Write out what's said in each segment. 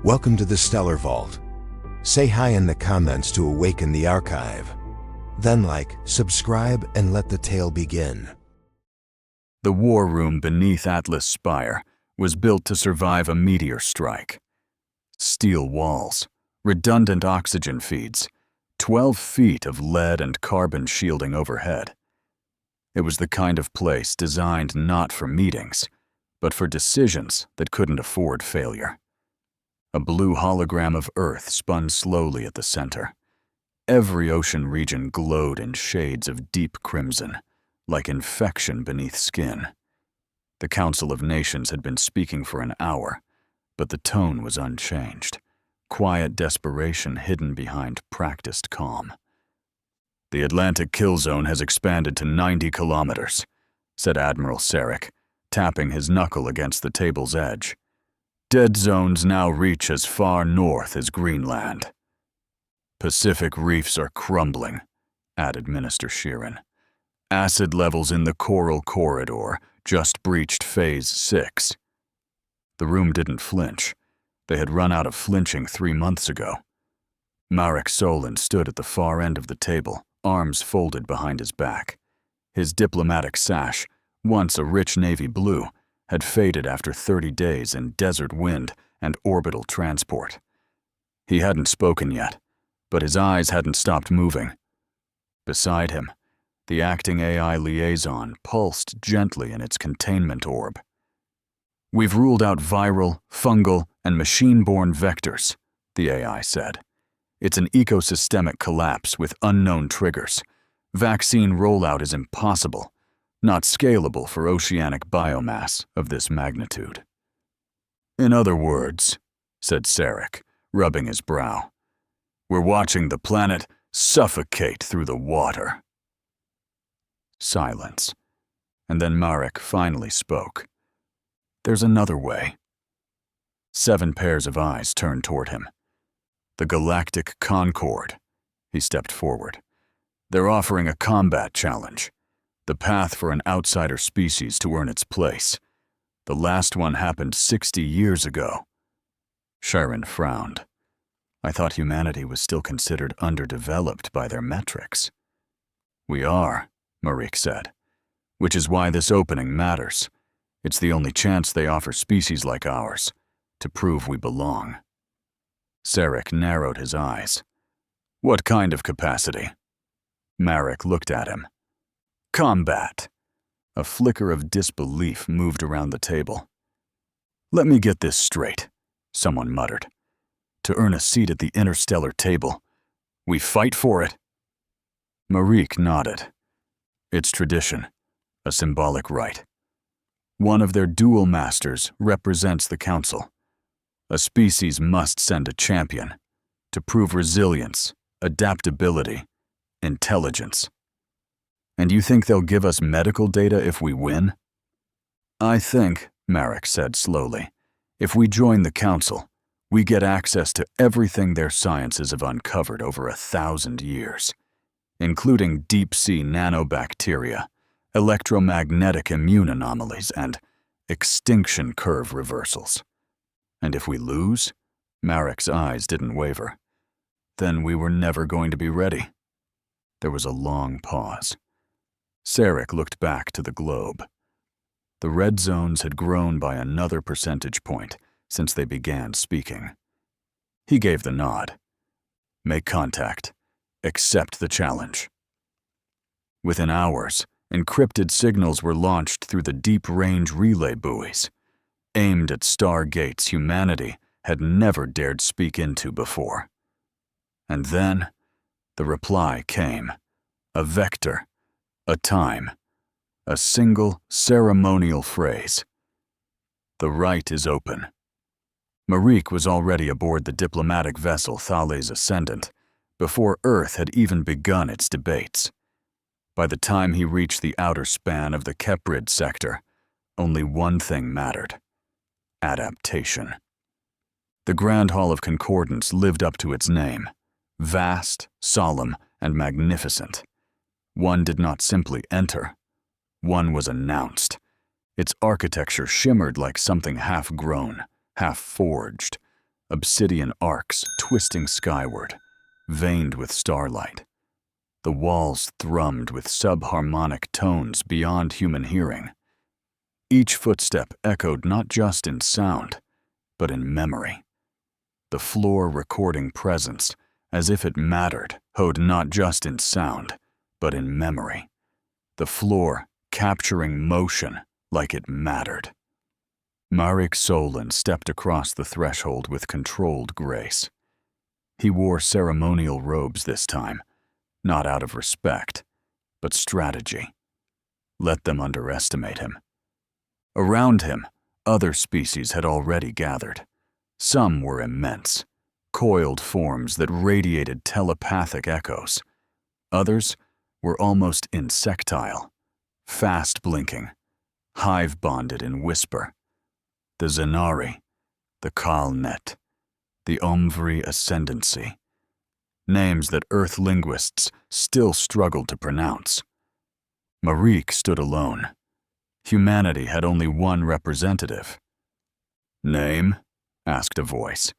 Welcome to the Stellar Vault. Say hi in the comments to awaken the archive. Then like, subscribe, and let the tale begin. The war room beneath Atlas Spire was built to survive a meteor strike. Steel walls, redundant oxygen feeds, 12 feet of lead and carbon shielding overhead. It was the kind of place designed not for meetings, but for decisions that couldn't afford failure. A blue hologram of Earth spun slowly at the center. Every ocean region glowed in shades of deep crimson, like infection beneath skin. The Council of Nations had been speaking for an hour, but the tone was unchanged, quiet desperation hidden behind practiced calm. "The Atlantic kill zone has expanded to 90 kilometers, said Admiral Sarek, tapping his knuckle against the table's edge. Dead zones now reach as far north as Greenland. Pacific reefs are crumbling, added Minister Sheeran. Acid levels in the coral corridor just breached Phase 6. The room didn't flinch. They had run out of flinching 3 months ago. Marek Solin stood at the far end of the table, arms folded behind his back. His diplomatic sash, once a rich navy blue, had faded after 30 days in desert wind and orbital transport. He hadn't spoken yet, but his eyes hadn't stopped moving. Beside him, the acting AI liaison pulsed gently in its containment orb. "We've ruled out viral, fungal, and machine-borne vectors," the AI said. "It's an ecosystemic collapse with unknown triggers. Vaccine rollout is impossible, not scalable for oceanic biomass of this magnitude." "In other words," said Sarek, rubbing his brow, "we're watching the planet suffocate through the water." Silence. And then Marek finally spoke. "There's another way." 7 pairs of eyes turned toward him. "The Galactic Concord." He stepped forward. "They're offering a combat challenge. The path for an outsider species to earn its place. The last one happened 60 years ago." Sharon frowned. "I thought humanity was still considered underdeveloped by their metrics." "We are," Marek said, "which is why this opening matters. It's the only chance they offer species like ours, to prove we belong." Sarek narrowed his eyes. "What kind of capacity?" Marek looked at him. "Combat." A flicker of disbelief moved around the table. "Let me get this straight," someone muttered. "To earn a seat at the interstellar table, we fight for it?" Marek nodded. "It's tradition, a symbolic right. One of their dual masters represents the Council. A species must send a champion to prove resilience, adaptability, intelligence. And you think they'll give us medical data if we win?" "I think," Marek said slowly, "if we join the Council, we get access to everything their sciences have uncovered over 1,000 years, including deep-sea nanobacteria, electromagnetic immune anomalies, and extinction curve reversals. And if we lose," Marek's eyes didn't waver, "then we were never going to be ready." There was a long pause. Sarek looked back to the globe. The red zones had grown by another percentage point since they began speaking. He gave the nod. "Make contact. Accept the challenge." Within hours, encrypted signals were launched through the deep-range relay buoys, aimed at stargates humanity had never dared speak into before. And then, the reply came. A vector, a time, a single ceremonial phrase. "The right is open." Marek was already aboard the diplomatic vessel Thales Ascendant before Earth had even begun its debates. By the time he reached the outer span of the Keprid sector, only one thing mattered: adaptation. The Grand Hall of Concordance lived up to its name, vast, solemn, and magnificent. One did not simply enter. One was announced. Its architecture shimmered like something half-grown, half-forged, obsidian arcs twisting skyward, veined with starlight. The walls thrummed with subharmonic tones beyond human hearing. Each footstep echoed not just in sound, but in memory. The floor recording presence, as if it mattered, echoed not just in sound, but in memory. The floor capturing motion like it mattered. Marek Solon stepped across the threshold with controlled grace. He wore ceremonial robes this time, not out of respect, but strategy. Let them underestimate him. Around him, other species had already gathered. Some were immense, coiled forms that radiated telepathic echoes. Others were almost insectile, fast-blinking, hive-bonded in whisper. The Zenari, the Kalnet, the Omvri Ascendancy, names that Earth linguists still struggled to pronounce. Marek stood alone. Humanity had only one representative. "Name?" asked a voice,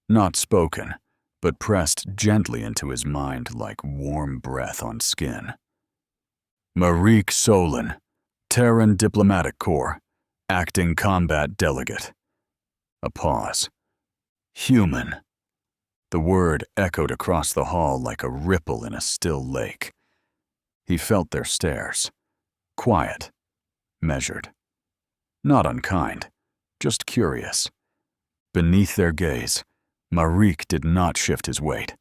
not spoken, but pressed gently into his mind like warm breath on skin. "Marek Solon, Terran Diplomatic Corps, Acting Combat Delegate." A pause. "Human." The word echoed across the hall like a ripple in a still lake. He felt their stares. Quiet. Measured. Not unkind, just curious. Beneath their gaze, Marek did not shift his weight.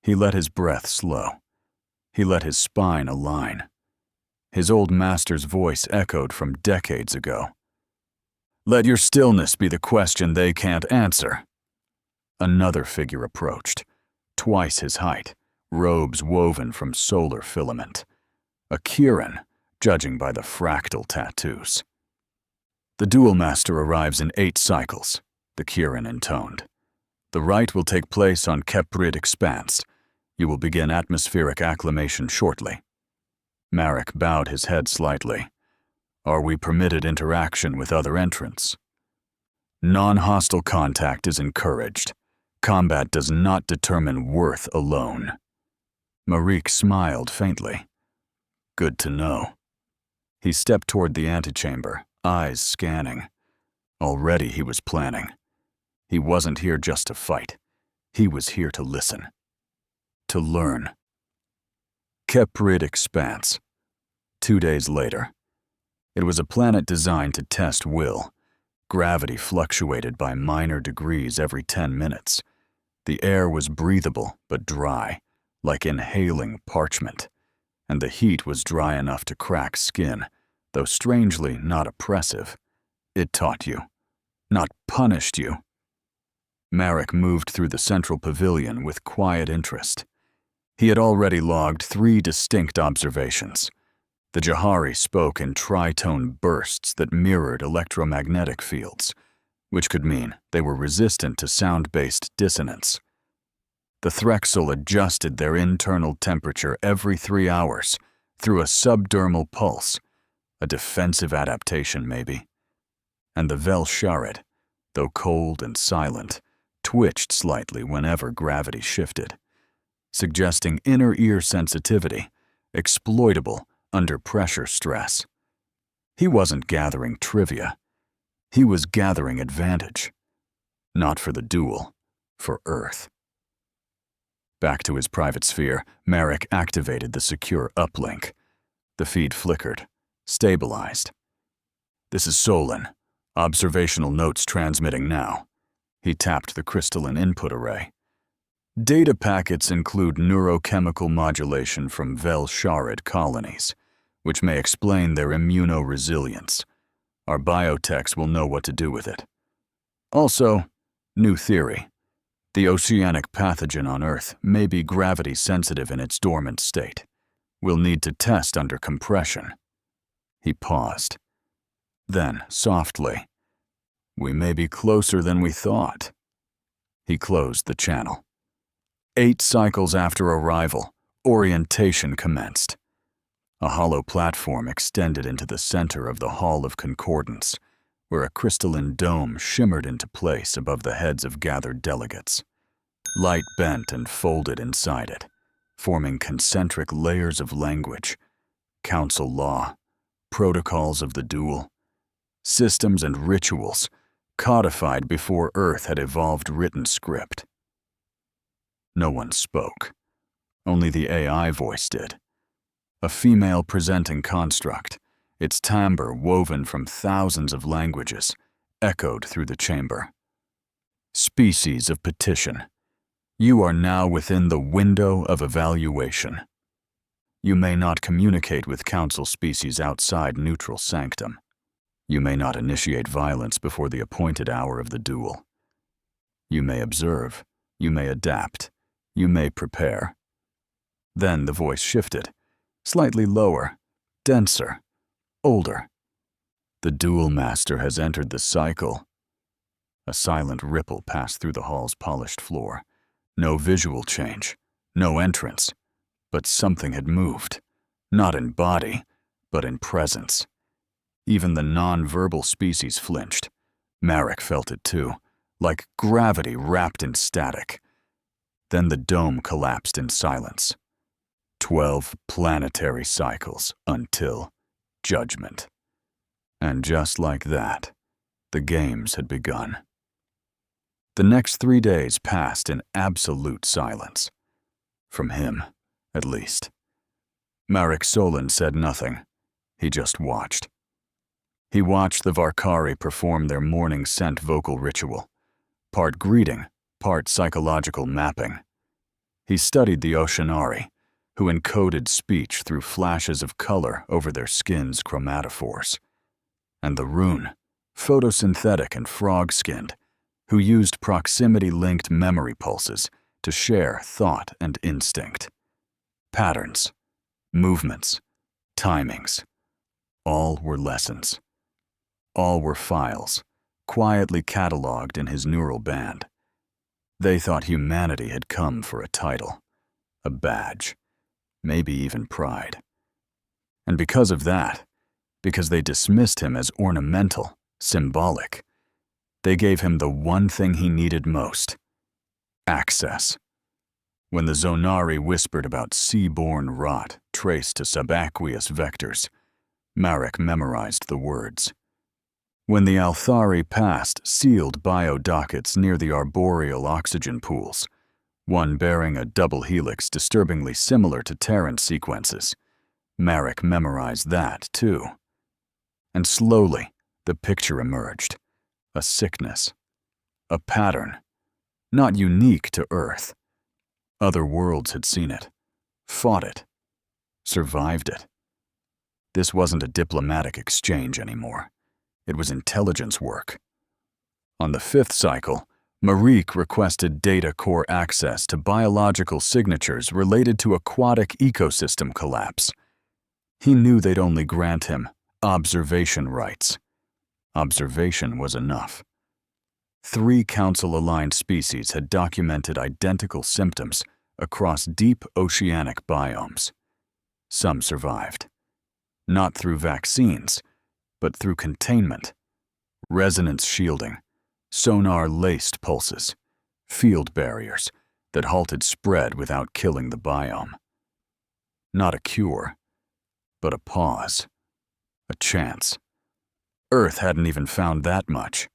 He let his breath slow. He let his spine align. His old master's voice echoed from decades ago. "Let your stillness be the question they can't answer." Another figure approached, twice his height, robes woven from solar filament. A Kirin, judging by the fractal tattoos. "The Duel Master arrives in 8 cycles," the Kirin intoned. "The rite will take place on Keprid Expanse. You will begin atmospheric acclimation shortly." Marek bowed his head slightly. "Are we permitted interaction with other entrants?" "Non-hostile contact is encouraged. Combat does not determine worth alone." Marek smiled faintly. "Good to know." He stepped toward the antechamber, eyes scanning. Already he was planning. He wasn't here just to fight. He was here to listen. To learn. Keprid Expanse. 2 days later. It was a planet designed to test will. Gravity fluctuated by minor degrees every 10 minutes. The air was breathable but dry, like inhaling parchment. And the heat was dry enough to crack skin, though strangely not oppressive. It taught you, not punished you. Marek moved through the central pavilion with quiet interest. He had already logged 3 distinct observations. The Jahari spoke in tritone bursts that mirrored electromagnetic fields, which could mean they were resistant to sound-based dissonance. The Threxel adjusted their internal temperature every 3 hours through a subdermal pulse, a defensive adaptation maybe. And the Vel-Sharid, though cold and silent, twitched slightly whenever gravity shifted, suggesting inner ear sensitivity, exploitable under pressure stress. He wasn't gathering trivia. He was gathering advantage. Not for the duel, for Earth. Back to his private sphere, Marek activated the secure uplink. The feed flickered, stabilized. "This is Solon. Observational notes transmitting now." He tapped the crystalline input array. "Data packets include neurochemical modulation from Vel-Sharid colonies, which may explain their immunoresilience. Our biotechs will know what to do with it. Also, new theory. The oceanic pathogen on Earth may be gravity-sensitive in its dormant state. We'll need to test under compression." He paused. Then, softly, "We may be closer than we thought." He closed the channel. 8 cycles after arrival, orientation commenced. A hollow platform extended into the center of the Hall of Concordance, where a crystalline dome shimmered into place above the heads of gathered delegates. Light bent and folded inside it, forming concentric layers of language, council law, protocols of the duel, systems and rituals codified before Earth had evolved written script. No one spoke. Only the AI voice did. A female presenting construct, its timbre woven from thousands of languages, echoed through the chamber. Species of petition. You are now within the window of evaluation. You may not communicate with council species outside neutral sanctum. You may not initiate violence before the appointed hour of the duel. You may observe. You may adapt. You may prepare. Then the voice shifted, slightly lower, denser, older. The duel master has entered the cycle. A silent ripple passed through the hall's polished floor. No visual change, no entrance, but something had moved, not in body, but in presence. Even the non-verbal species flinched. Marek felt it too, like gravity wrapped in static. Then the dome collapsed in silence. 12 planetary cycles until judgment. And just like that, the games had begun. The next 3 days passed in absolute silence. From him, at least. Marek Solon said nothing. He just watched. He watched the Varkari perform their morning scent vocal ritual, part greeting, part psychological mapping. He studied the Oceanari, who encoded speech through flashes of color over their skin's chromatophores, and the Rune, photosynthetic and frog-skinned, who used proximity-linked memory pulses to share thought and instinct. Patterns, movements, timings, all were lessons. All were files, quietly cataloged in his neural band. They thought humanity had come for a title, a badge, maybe even pride. And because of that, because they dismissed him as ornamental, symbolic, they gave him the one thing he needed most: access. When the Zonari whispered about sea-borne rot traced to subaqueous vectors, Marek memorized the words. When the Althari passed sealed bio-dockets near the arboreal oxygen pools, one bearing a double helix disturbingly similar to Terran sequences, Marek memorized that too. And slowly, the picture emerged. A sickness. A pattern. Not unique to Earth. Other worlds had seen it, fought it, survived it. This wasn't a diplomatic exchange anymore. It was intelligence work. On the 5th cycle, Marique requested data core access to biological signatures related to aquatic ecosystem collapse. He knew they'd only grant him observation rights. Observation was enough. 3 council-aligned species had documented identical symptoms across deep oceanic biomes. Some survived. Not through vaccines, but through containment, resonance shielding, sonar-laced pulses, field barriers that halted spread without killing the biome. Not a cure, but a pause, a chance. Earth hadn't even found that much.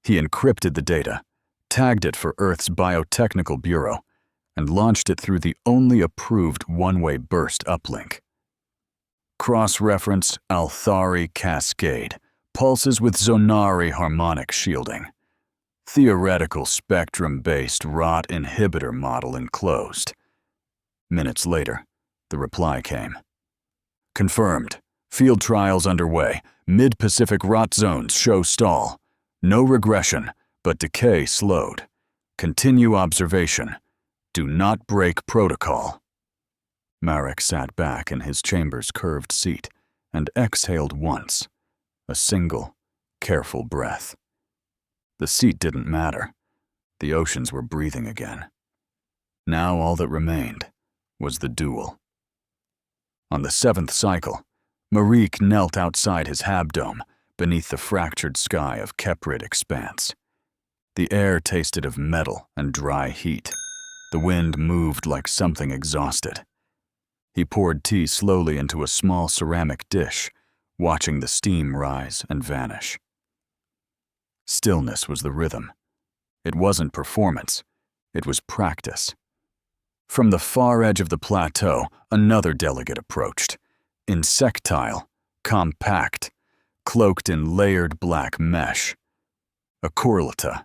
He encrypted the data, tagged it for Earth's Biotechnical Bureau, and launched it through the only approved one-way burst uplink. Cross-reference Althari Cascade, pulses with Zonari harmonic shielding. Theoretical spectrum-based rot inhibitor model enclosed. Minutes later, the reply came. Confirmed. Field trials underway. Mid-Pacific rot zones show stall. No regression, but decay slowed. Continue observation. Do not break protocol. Marek sat back in his chamber's curved seat and exhaled once, a single, careful breath. The seat didn't matter. The oceans were breathing again. Now all that remained was the duel. On the 7th cycle, Marique knelt outside his habdome, beneath the fractured sky of Keprid Expanse. The air tasted of metal and dry heat. The wind moved like something exhausted. He poured tea slowly into a small ceramic dish, watching the steam rise and vanish. Stillness was the rhythm. It wasn't performance, it was practice. From the far edge of the plateau, another delegate approached, insectile, compact, cloaked in layered black mesh. A Kurlta.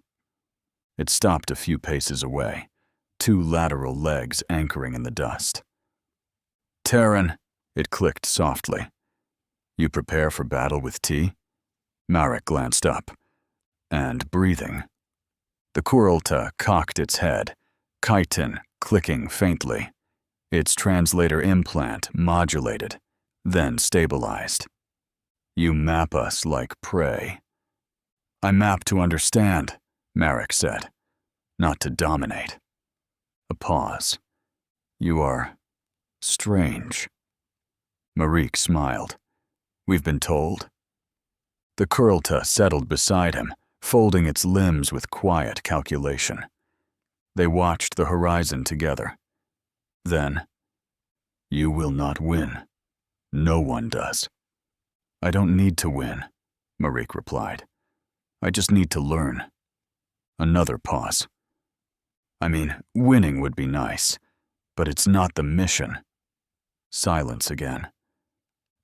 It stopped a few paces away, two lateral legs anchoring in the dust. Terran, it clicked softly. You prepare for battle with tea? Marek glanced up, and breathing. The Kurlta cocked its head, chitin clicking faintly. Its translator implant modulated, then stabilized. You map us like prey. I map to understand, Marek said, not to dominate. A pause. You are strange. Marique smiled. We've been told. The Kurlta settled beside him, folding its limbs with quiet calculation. They watched the horizon together. Then, you will not win. No one does. I don't need to win, Marique replied. I just need to learn. Another pause. I mean, winning would be nice, but it's not the mission. Silence again.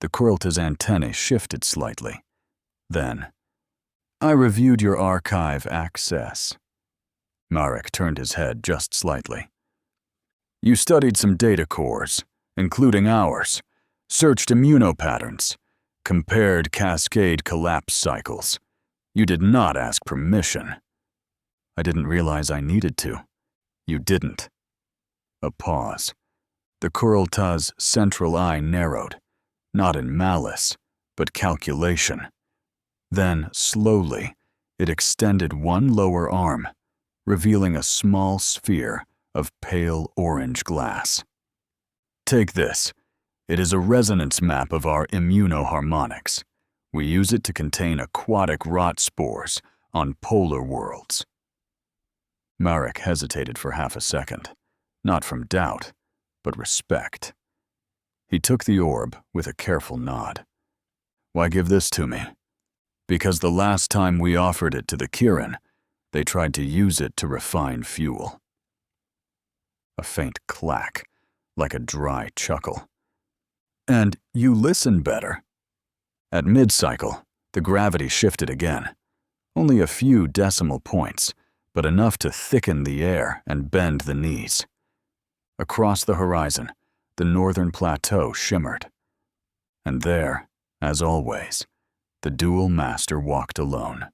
The Kurlta's antennae shifted slightly. Then, I reviewed your archive access. Marek turned his head just slightly. You studied some data cores, including ours, searched immunopatterns, compared cascade collapse cycles. You did not ask permission. I didn't realize I needed to. You didn't. A pause. The Kurlta's central eye narrowed, not in malice, but calculation. Then, slowly, it extended one lower arm, revealing a small sphere of pale orange glass. Take this. It is a resonance map of our immunoharmonics. We use it to contain aquatic rot spores on polar worlds. Marek hesitated for half a second, not from doubt, but respect. He took the orb with a careful nod. Why give this to me? Because the last time we offered it to the Kirin, they tried to use it to refine fuel. A faint clack, like a dry chuckle. And you listen better. At mid-cycle, the gravity shifted again. Only a few decimal points, but enough to thicken the air and bend the knees. Across the horizon, the northern plateau shimmered. And there, as always, the Duel Master walked alone.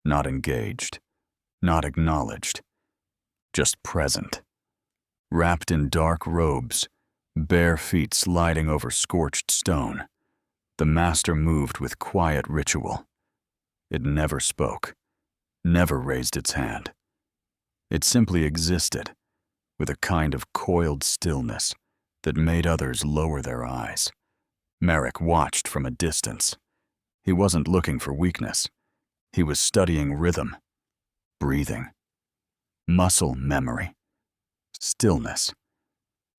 Not engaged, not acknowledged, just present. Wrapped in dark robes, bare feet sliding over scorched stone, the Master moved with quiet ritual. It never spoke, never raised its hand. It simply existed, with a kind of coiled stillness that made others lower their eyes. Marek watched from a distance. He wasn't looking for weakness. He was studying rhythm, breathing, muscle memory, stillness.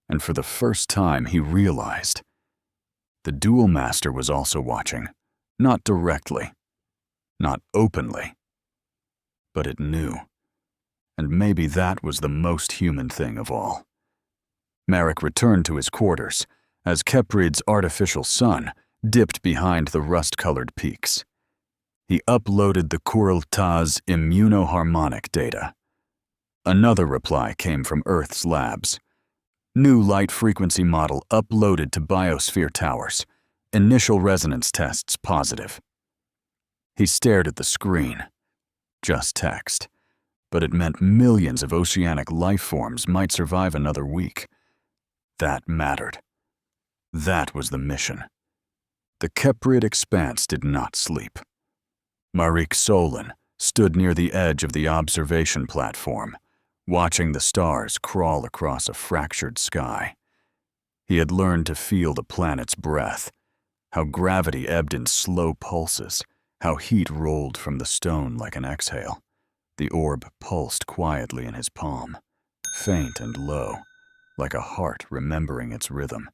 And for the first time he realized the Duel Master was also watching, not directly, not openly, but it knew. And maybe that was the most human thing of all. Marek returned to his quarters as Keprid's artificial sun dipped behind the rust-colored peaks. He uploaded the Kurlta's immunoharmonic data. Another reply came from Earth's labs. New light frequency model uploaded to biosphere towers. Initial resonance tests positive. He stared at the screen. Just text. But it meant millions of oceanic life forms might survive another week. That mattered. That was the mission. The Keprid Expanse did not sleep. Marique Solon stood near the edge of the observation platform, watching the stars crawl across a fractured sky. He had learned to feel the planet's breath, how gravity ebbed in slow pulses, how heat rolled from the stone like an exhale. The orb pulsed quietly in his palm, faint and low, like a heart remembering its rhythm.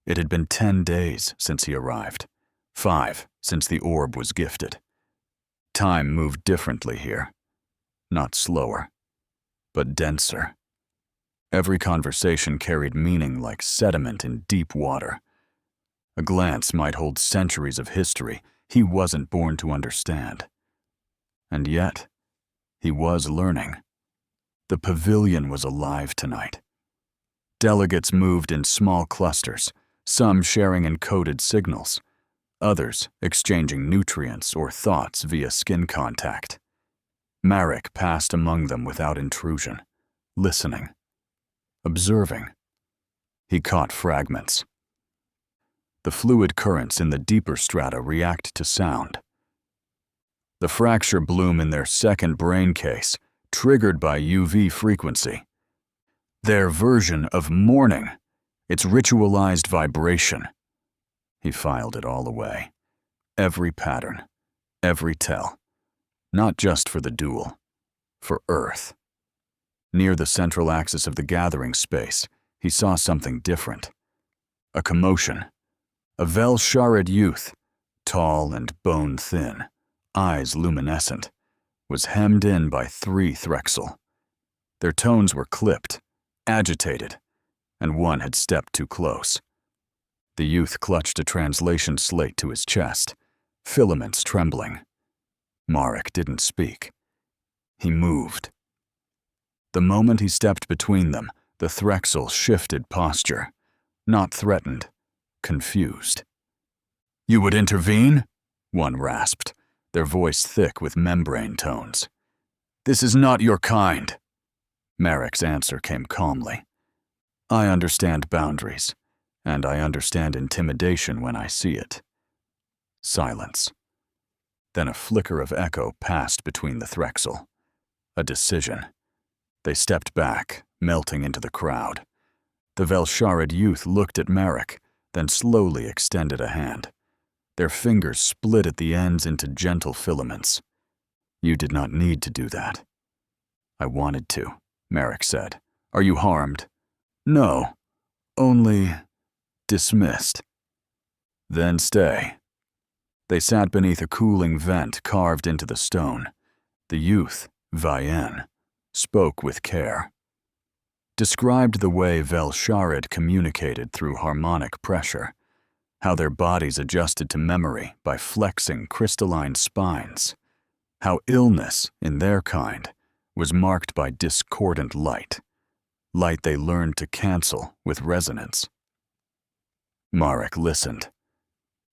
It had been 10 days since he arrived, 5 since the orb was gifted. Time moved differently here. Not slower, but denser. Every conversation carried meaning like sediment in deep water. A glance might hold centuries of history he wasn't born to understand. And yet, he was learning. The pavilion was alive tonight. Delegates moved in small clusters, some sharing encoded signals, others exchanging nutrients or thoughts via skin contact. Marek passed among them without intrusion, listening, observing. He caught fragments. The fluid currents in the deeper strata react to sound. The fracture bloom in their second brain case, triggered by UV frequency. Their version of mourning, its ritualized vibration. He filed it all away. Every pattern, every tell. Not just for the duel, for Earth. Near the central axis of the gathering space, he saw something different. A commotion. A Vel-Sharid youth, tall and bone-thin, eyes luminescent, was hemmed in by 3 Threxel. Their tones were clipped, agitated, and one had stepped too close. The youth clutched a translation slate to his chest, filaments trembling. Marek didn't speak. He moved. The moment he stepped between them, the Threxel shifted posture, not threatened, confused. "You would intervene?" one rasped, their voice thick with membrane tones. "This is not your kind." Marek's answer came calmly. "I understand boundaries, and I understand intimidation when I see it." Silence. Then a flicker of echo passed between the Threxel. A decision. They stepped back, melting into the crowd. The Vel-Sharid youth looked at Marek, then slowly extended a hand. Their fingers split at the ends into gentle filaments. "You did not need to do that." "I wanted to," Marek said. "Are you harmed?" "No, only dismissed." "Then stay." They sat beneath a cooling vent carved into the stone. The youth, Vienne, spoke with care. Described the way Vel-Sharid communicated through harmonic pressure, how their bodies adjusted to memory by flexing crystalline spines, how illness, in their kind, was marked by discordant light they learned to cancel with resonance. Marek listened.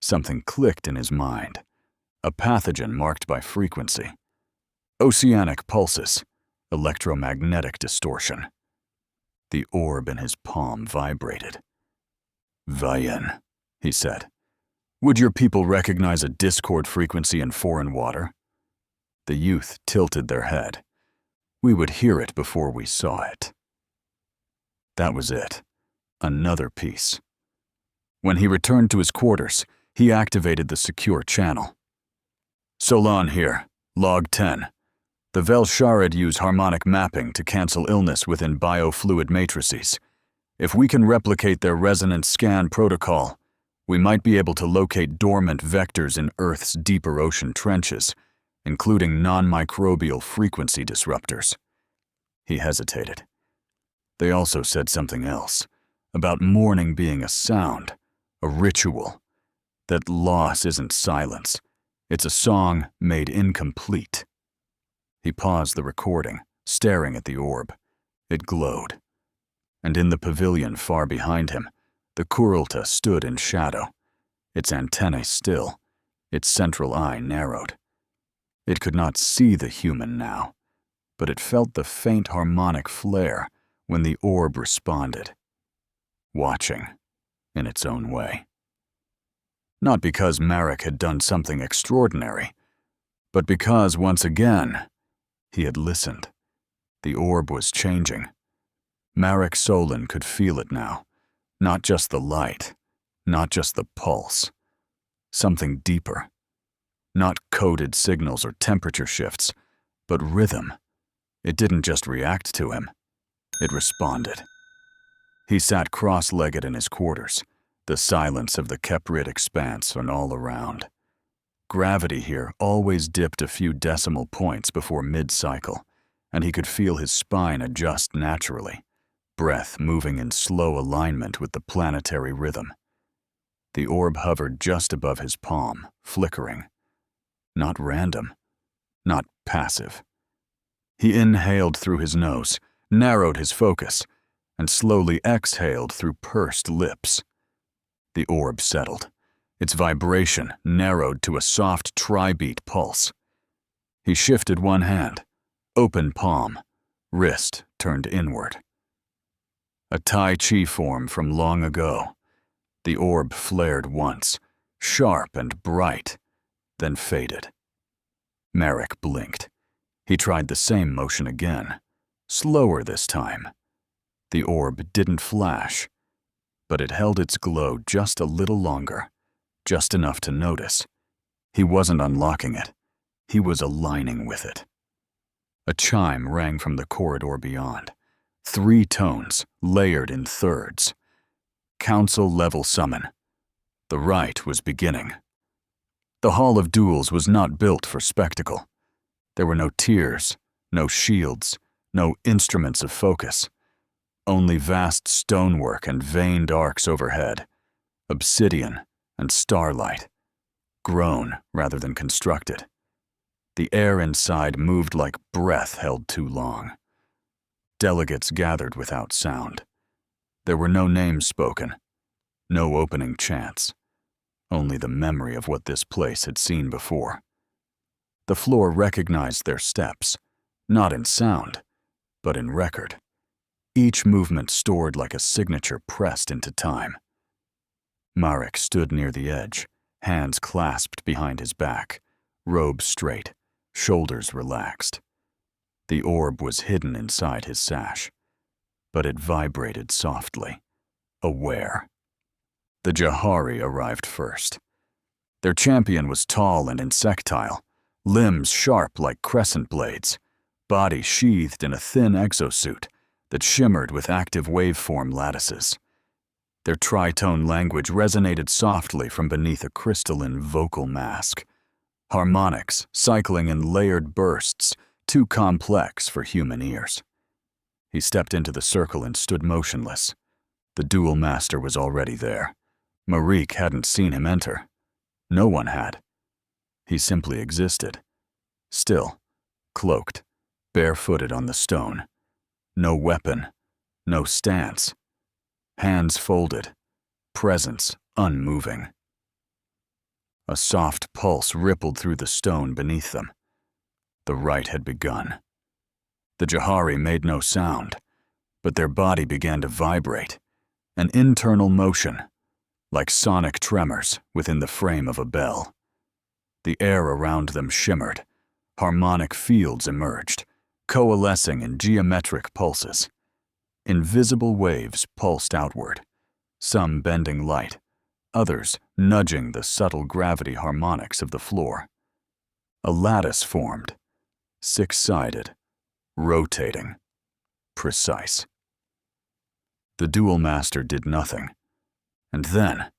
Something clicked in his mind, a pathogen marked by frequency. Oceanic pulses, electromagnetic distortion. The orb in his palm vibrated. "Vienne," he said, "would your people recognize a discord frequency in foreign water?" The youth tilted their head. "We would hear it before we saw it." That was it. Another piece. When he returned to his quarters, he activated the secure channel. "Solon here, log 10. The Vel-Sharid use harmonic mapping to cancel illness within biofluid matrices. If we can replicate their resonance scan protocol, we might be able to locate dormant vectors in Earth's deeper ocean trenches, including non-microbial frequency disruptors." He hesitated. They also said something else, about mourning being a sound, a ritual, that loss isn't silence, it's a song made incomplete. He paused the recording, staring at the orb. It glowed. And in the pavilion far behind him, the Kurulta stood in shadow, its antennae still, its central eye narrowed. It could not see the human now, but it felt the faint harmonic flare when the orb responded, watching in its own way. Not because Marek had done something extraordinary, but because, once again, he had listened. The orb was changing. Marek Solon could feel it now. Not just the light, not just the pulse. Something deeper. Not coded signals or temperature shifts, but rhythm. It didn't just react to him, it responded. He sat cross-legged in his quarters, the silence of the Keprid expanse and all around. Gravity here always dipped a few decimal points before mid-cycle, and he could feel his spine adjust naturally, breath moving in slow alignment with the planetary rhythm. The orb hovered just above his palm, flickering. Not random, not passive. He inhaled through his nose, narrowed his focus, and slowly exhaled through pursed lips. The orb settled. Its vibration narrowed to a soft tri-beat pulse. He shifted one hand, open palm, wrist turned inward. A Tai Chi form from long ago. The orb flared once, sharp and bright, then faded. Marek blinked. He tried the same motion again, slower this time. The orb didn't flash, but it held its glow just a little longer, just enough to notice. He wasn't unlocking it. He was aligning with it. A chime rang from the corridor beyond. 3 tones, layered in thirds. Council-level summon. The rite was beginning. The Hall of Duels was not built for spectacle. There were no tiers, no shields, no instruments of focus. Only vast stonework and veined arcs overhead, obsidian and starlight, grown rather than constructed. The air inside moved like breath held too long. Delegates gathered without sound. There were no names spoken, no opening chants, only the memory of what this place had seen before. The floor recognized their steps, not in sound, but in record. Each movement stored like a signature pressed into time. Marek stood near the edge, hands clasped behind his back, robe straight, shoulders relaxed. The orb was hidden inside his sash, but it vibrated softly, aware. The Jahari arrived first. Their champion was tall and insectile, limbs sharp like crescent blades, body sheathed in a thin exosuit that shimmered with active waveform lattices. Their tritone language resonated softly from beneath a crystalline vocal mask. Harmonics cycling in layered bursts, too complex for human ears. He stepped into the circle and stood motionless. The duel master was already there. Marique hadn't seen him enter. No one had. He simply existed. Still, cloaked, barefooted on the stone. No weapon, no stance. Hands folded, presence unmoving. A soft pulse rippled through the stone beneath them. The rite had begun. The Jahari made no sound, but their body began to vibrate, an internal motion, like sonic tremors within the frame of a bell. The air around them shimmered, harmonic fields emerged, coalescing in geometric pulses. Invisible waves pulsed outward, some bending light, others nudging the subtle gravity harmonics of the floor. A lattice formed, 6-sided, rotating, precise. The duel master did nothing, and then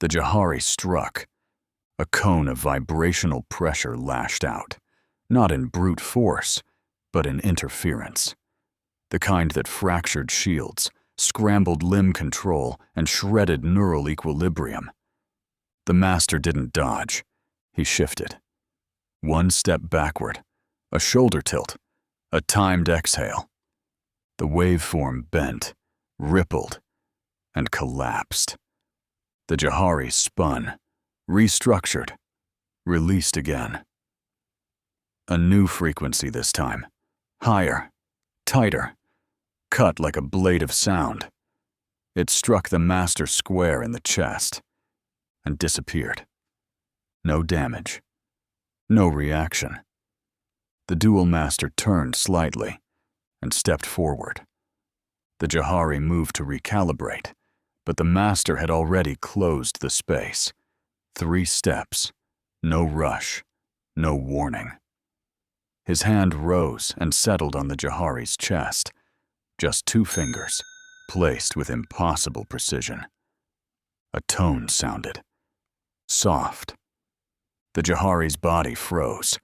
the Jahari struck. A cone of vibrational pressure lashed out, not in brute force, but in interference. The kind that fractured shields, scrambled limb control, and shredded neural equilibrium. The master didn't dodge. He shifted. One step backward, a shoulder tilt, a timed exhale. The waveform bent, rippled, and collapsed. The Jahari spun, restructured, released again. A new frequency this time, higher, tighter, cut like a blade of sound. It struck the master square in the chest and disappeared. No damage, no reaction. The duel master turned slightly and stepped forward. The Jahari moved to recalibrate, but the master had already closed the space. 3 steps, no rush, no warning. His hand rose and settled on the Jahari's chest, just 2 fingers, placed with impossible precision. A tone sounded, soft. The Jahari's body froze.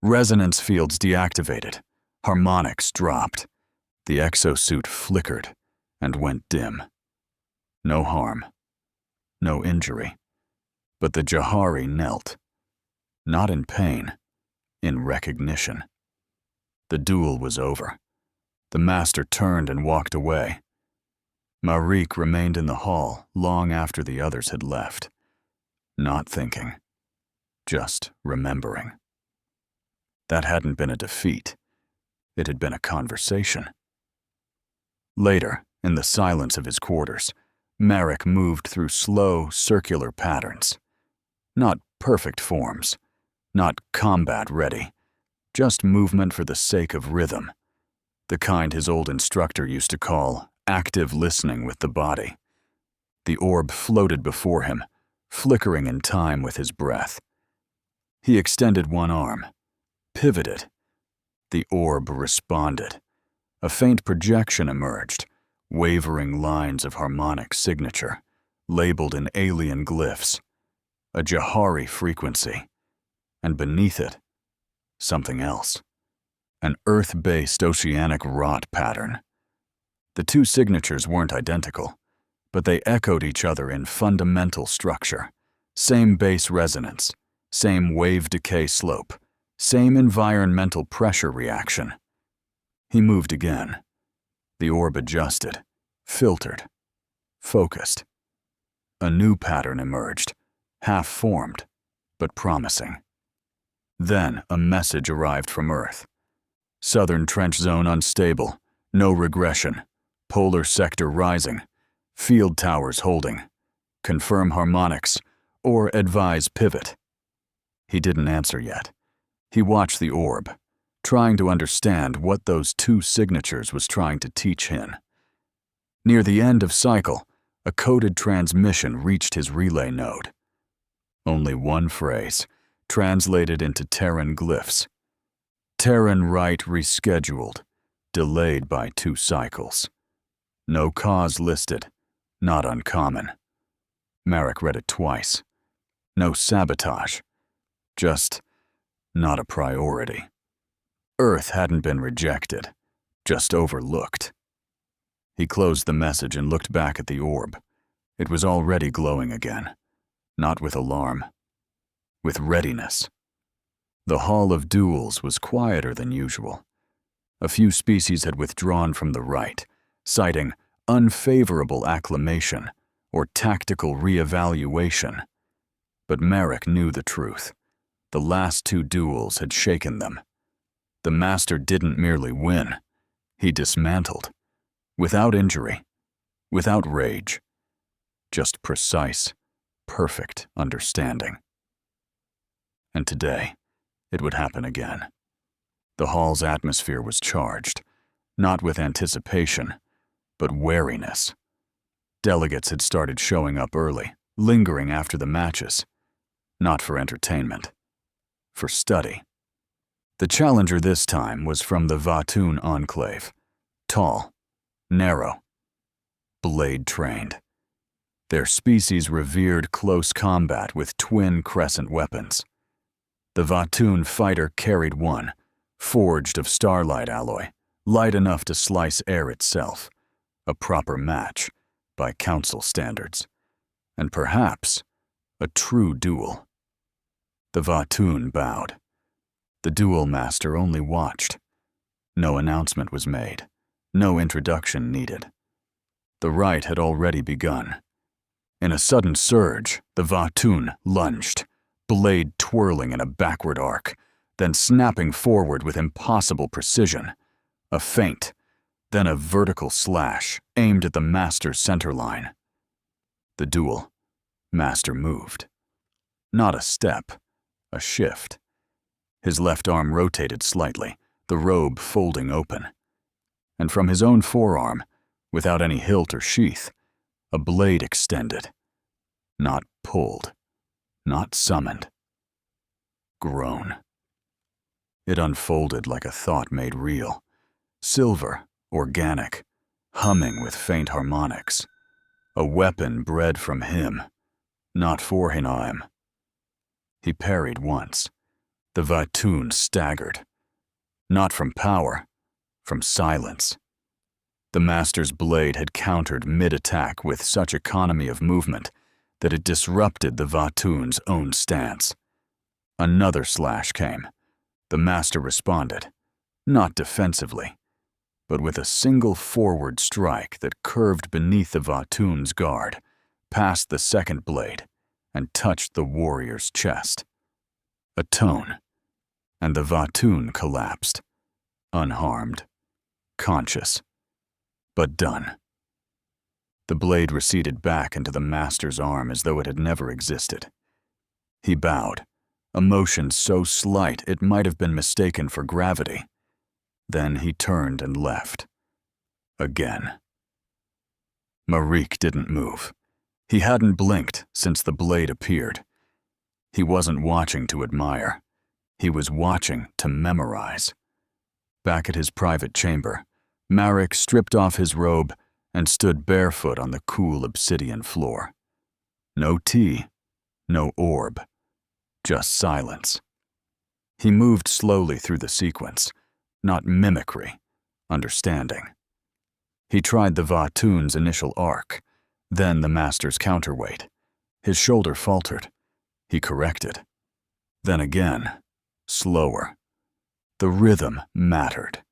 Resonance fields deactivated, harmonics dropped. The exosuit flickered and went dim. No harm, no injury, but the Jahari knelt, not in pain, in recognition. The duel was over. The master turned and walked away. Marique remained in the hall long after the others had left, not thinking, just remembering. That hadn't been a defeat. It had been a conversation. Later, in the silence of his quarters, Marique moved through slow, circular patterns. Not perfect forms, not combat-ready, just movement for the sake of rhythm, the kind his old instructor used to call active listening with the body. The orb floated before him, flickering in time with his breath. He extended one arm, pivoted. The orb responded. A faint projection emerged, wavering lines of harmonic signature, labeled in alien glyphs, a Jahari frequency, and beneath it, something else, an Earth-based oceanic rot pattern. The 2 signatures weren't identical, but they echoed each other in fundamental structure, same base resonance, same wave decay slope, same environmental pressure reaction. He moved again. The orb adjusted, filtered, focused. A new pattern emerged, half-formed, but promising. Then a message arrived from Earth. Southern Trench Zone unstable, no regression, polar sector rising, field towers holding, confirm harmonics, or advise pivot. He didn't answer yet. He watched the orb, trying to understand what those 2 signatures was trying to teach him. Near the end of cycle, a coded transmission reached his relay node. Only one phrase, translated into Terran glyphs. Terran right rescheduled, delayed by 2 cycles. No cause listed, not uncommon. Marique read it twice. No sabotage, just not a priority. Earth hadn't been rejected, just overlooked. He closed the message and looked back at the orb. It was already glowing again, not with alarm, with readiness. The Hall of Duels was quieter than usual. A few species had withdrawn from the right, citing unfavorable acclimation or tactical re-evaluation. But Marique knew the truth. The last 2 duels had shaken them. The master didn't merely win. He dismantled. Without injury, without rage. Just precise, perfect understanding. And today, it would happen again. The hall's atmosphere was charged, not with anticipation, but wariness. Delegates had started showing up early, lingering after the matches. Not for entertainment, for study. The challenger this time was from the Vatun enclave. Tall, narrow, blade-trained. Their species revered close combat with twin crescent weapons. The Vatun fighter carried one, forged of starlight alloy, light enough to slice air itself, a proper match by council standards, and perhaps a true duel. The Vatun bowed. The duel master only watched. No announcement was made, no introduction needed. The rite had already begun. In a sudden surge, the Vatun lunged, blade twirling in a backward arc, then snapping forward with impossible precision. A feint, then a vertical slash aimed at the master's center line. The duel, master moved. Not a step, a shift. His left arm rotated slightly, the robe folding open. And from his own forearm, without any hilt or sheath, a blade extended. Not pulled, not summoned. groan. It unfolded like a thought made real, silver, organic, humming with faint harmonics. A weapon bred from him, not for Hinaim. He parried once. The Vatoon staggered. Not from power, from silence. The master's blade had countered mid-attack with such economy of movement that it disrupted the Vatoon's own stance. Another slash came. The master responded, not defensively, but with a single forward strike that curved beneath the Vatoon's guard, past the second blade, and touched the warrior's chest. A tone, and the Vatoon collapsed, unharmed, conscious, but done. The blade receded back into the master's arm as though it had never existed. He bowed, a motion so slight it might have been mistaken for gravity. Then he turned and left. Again. Marique didn't move. He hadn't blinked since the blade appeared. He wasn't watching to admire. He was watching to memorize. Back at his private chamber, Marek stripped off his robe and stood barefoot on the cool obsidian floor. No tea, no orb, just silence. He moved slowly through the sequence, not mimicry, understanding. He tried the Vatoon's initial arc, then the master's counterweight. His shoulder faltered. He corrected. Then again, slower. The rhythm mattered.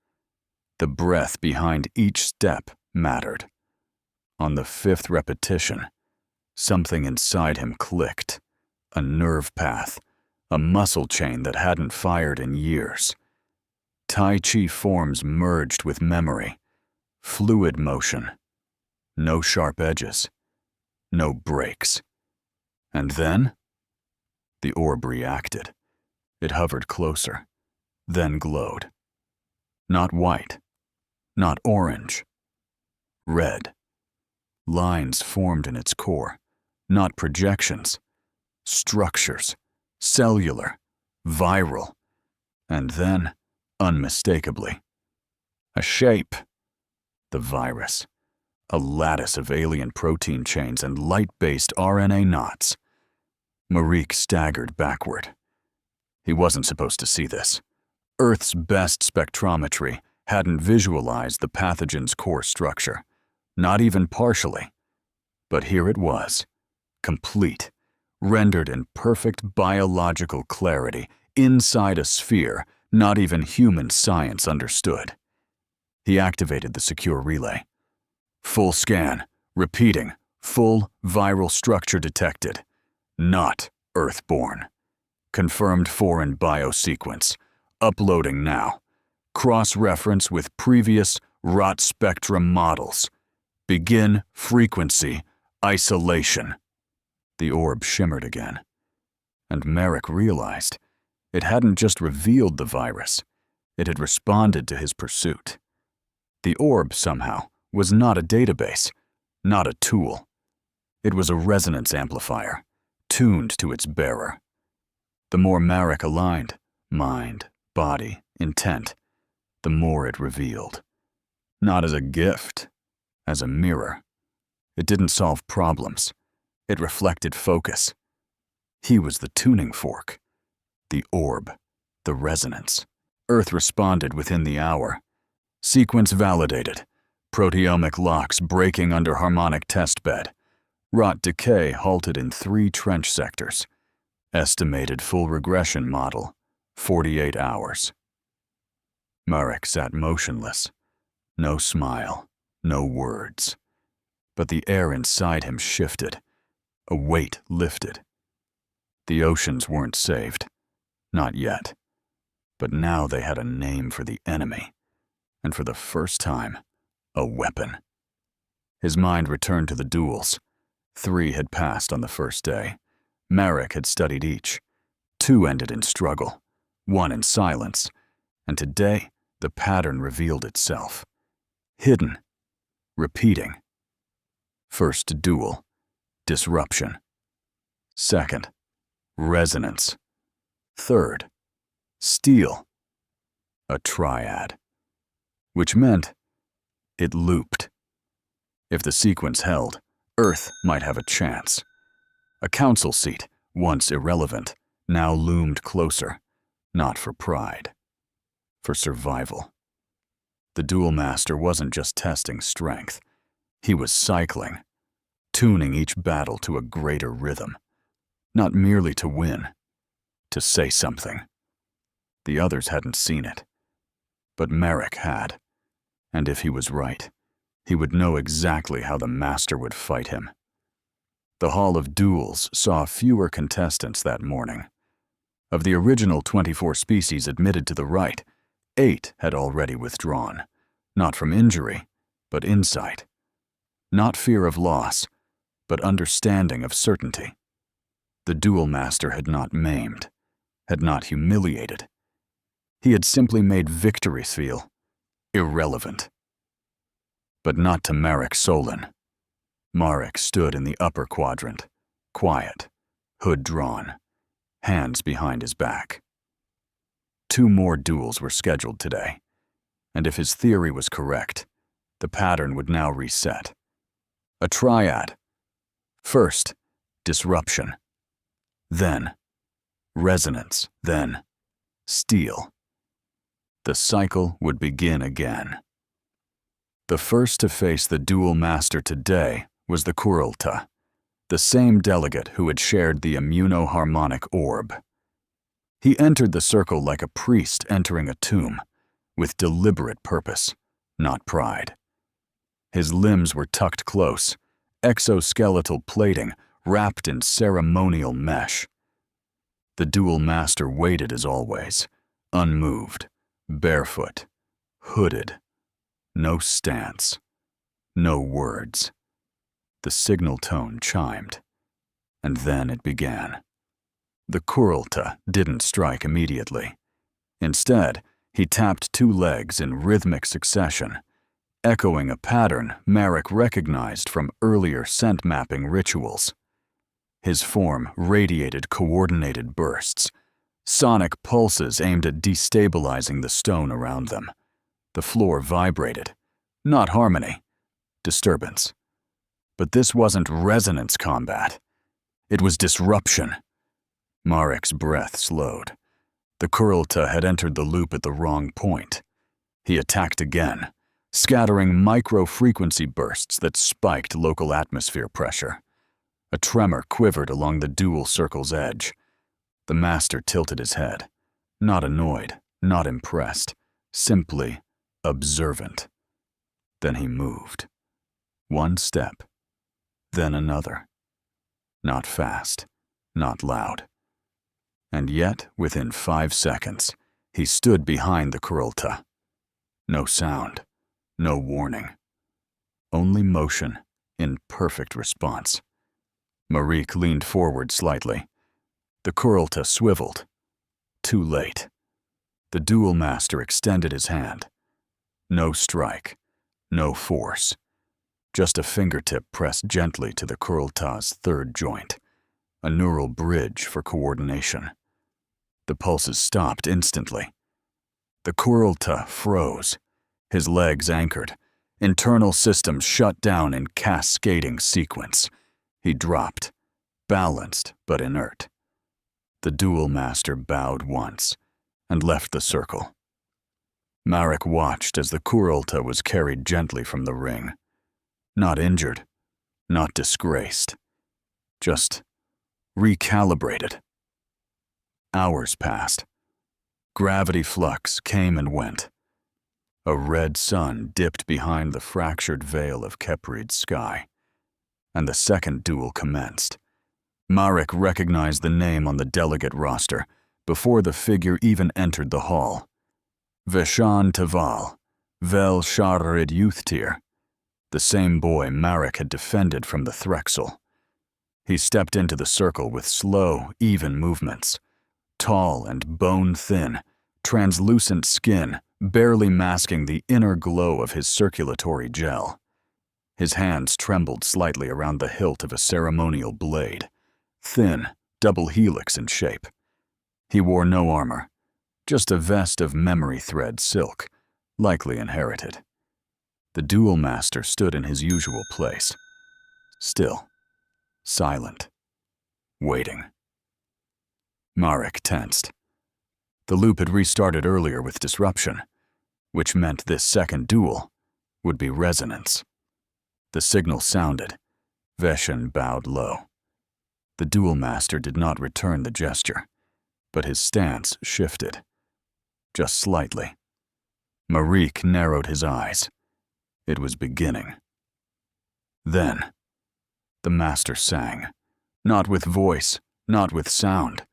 The breath behind each step mattered. On the fifth repetition, something inside him clicked. A nerve path, a muscle chain that hadn't fired in years. Tai Chi forms merged with memory. Fluid motion. No sharp edges. No breaks. And then? The orb reacted. It hovered closer, then glowed. Not white, not orange. Red. Lines formed in its core, not projections. Structures, cellular, viral, and then, unmistakably, a shape. The virus. A lattice of alien protein chains and light-based RNA knots. Marique staggered backward. He wasn't supposed to see this. Earth's best spectrometry hadn't visualized the pathogen's core structure, not even partially. But here it was, complete, rendered in perfect biological clarity, inside a sphere not even human science understood. He activated the secure relay. Full scan, repeating, full viral structure detected. Not Earthborn. Confirmed foreign biosequence. Uploading now. Cross-reference with previous rot spectrum models. Begin frequency isolation. The orb shimmered again. And Marek realized it hadn't just revealed the virus. It had responded to his pursuit. The orb, somehow, was not a database, not a tool. It was a resonance amplifier, tuned to its bearer. The more Marek aligned, mind, body, intent, the more it revealed. Not as a gift, as a mirror. It didn't solve problems. It reflected focus. He was the tuning fork, the orb, the resonance. Earth responded within the hour. Sequence validated. Proteomic locks breaking under harmonic testbed. Rot decay halted in 3 trench sectors. Estimated full regression model, 48 hours. Marek sat motionless. No smile, no words. But the air inside him shifted. A weight lifted. The oceans weren't saved. Not yet. But now they had a name for the enemy. And for the first time, a weapon. His mind returned to the duels. 3 had passed on the first day. Marek had studied each. 2 ended in struggle, 1 in silence, and today the pattern revealed itself. Hidden, repeating. First duel, disruption. Second, resonance. Third, steel. A triad. Which meant it looped. If the sequence held, Earth might have a chance. A council seat, once irrelevant, now loomed closer, not for pride, for survival. The Duel Master wasn't just testing strength. He was cycling, tuning each battle to a greater rhythm, not merely to win, to say something. The others hadn't seen it, but Merrick had, and if he was right, he would know exactly how the Master would fight him. The Hall of Duels saw fewer contestants that morning. Of the original 24 species admitted to the rite, 8 had already withdrawn, not from injury, but insight. Not fear of loss, but understanding of certainty. The Duel Master had not maimed, had not humiliated. He had simply made victory feel irrelevant. But not to Marek Solon. Marek stood in the upper quadrant, quiet, hood drawn, hands behind his back. 2 more duels were scheduled today, and if his theory was correct, the pattern would now reset. A triad. First, disruption. Then, resonance. Then, steel. The cycle would begin again. The first to face the Duel Master today was the Kurulta, the same delegate who had shared the immunoharmonic orb. He entered the circle like a priest entering a tomb, with deliberate purpose, not pride. His limbs were tucked close, exoskeletal plating wrapped in ceremonial mesh. The Duel Master waited as always, unmoved, barefoot, hooded. No stance, no words. The signal tone chimed, and then it began. The Kurulta didn't strike immediately. Instead, he tapped 2 legs in rhythmic succession, echoing a pattern Marek recognized from earlier scent mapping rituals. His form radiated coordinated bursts, sonic pulses aimed at destabilizing the stone around them. The floor vibrated. Not harmony, disturbance. But this wasn't resonance combat. It was disruption. Marek's breath slowed. The Kurulta had entered the loop at the wrong point. He attacked again, scattering micro-frequency bursts that spiked local atmosphere pressure. A tremor quivered along the dual circle's edge. The Master tilted his head, not annoyed, not impressed, simply observant. Then he moved. 1 step, then another. Not fast, not loud. And yet, within 5 seconds, he stood behind the Kurulta. No sound, no warning. Only motion in perfect response. Marique leaned forward slightly. The Kurulta swiveled. Too late. The Duel Master extended his hand. No strike, no force. Just a fingertip pressed gently to the Kurulta's 3rd joint, a neural bridge for coordination. The pulses stopped instantly. The Kurulta froze, his legs anchored, internal systems shut down in cascading sequence. He dropped, balanced but inert. The Duel Master bowed once and left the circle. Marek watched as the Kurulta was carried gently from the ring. Not injured, not disgraced, just recalibrated. Hours passed. Gravity flux came and went. A red sun dipped behind the fractured veil of Keprid's sky, and the second duel commenced. Marek recognized the name on the delegate roster before the figure even entered the hall. Veshan Taval, Vel Sharid Youthtir, the same boy Marek had defended from the Threxel. He stepped into the circle with slow, even movements. Tall and bone-thin, translucent skin barely masking the inner glow of his circulatory gel. His hands trembled slightly around the hilt of a ceremonial blade, thin, double helix in shape. He wore no armor, just a vest of memory thread silk, likely inherited. The Duel Master stood in his usual place, still, silent, waiting. Marek tensed. The loop had restarted earlier with disruption, which meant this second duel would be resonance. The signal sounded. Veshan bowed low. The Duel Master did not return the gesture, but his stance shifted. Just slightly. Marek narrowed his eyes. It was beginning. Then, the Master sang, not with voice, not with sound,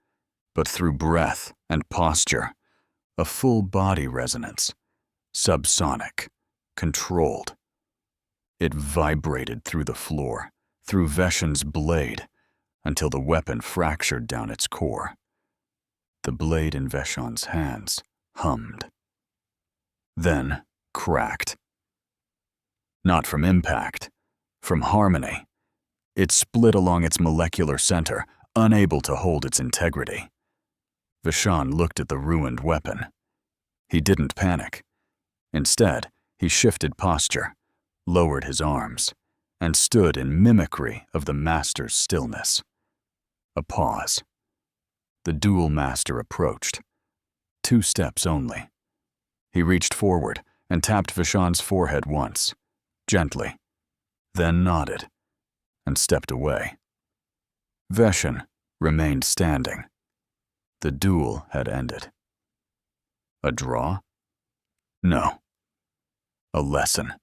but through breath and posture, a full body resonance, subsonic, controlled. It vibrated through the floor, through Veshan's blade, until the weapon fractured down its core. The blade in Veshan's hands hummed. Then cracked. Not from impact, from harmony. It split along its molecular center, unable to hold its integrity. Veshan looked at the ruined weapon. He didn't panic. Instead, he shifted posture, lowered his arms, and stood in mimicry of the Master's stillness. A pause. The Duel Master approached. 2 steps only. He reached forward and tapped Veshan's forehead once, gently, then nodded, and stepped away. Veshan remained standing. The duel had ended. A draw? No. A lesson.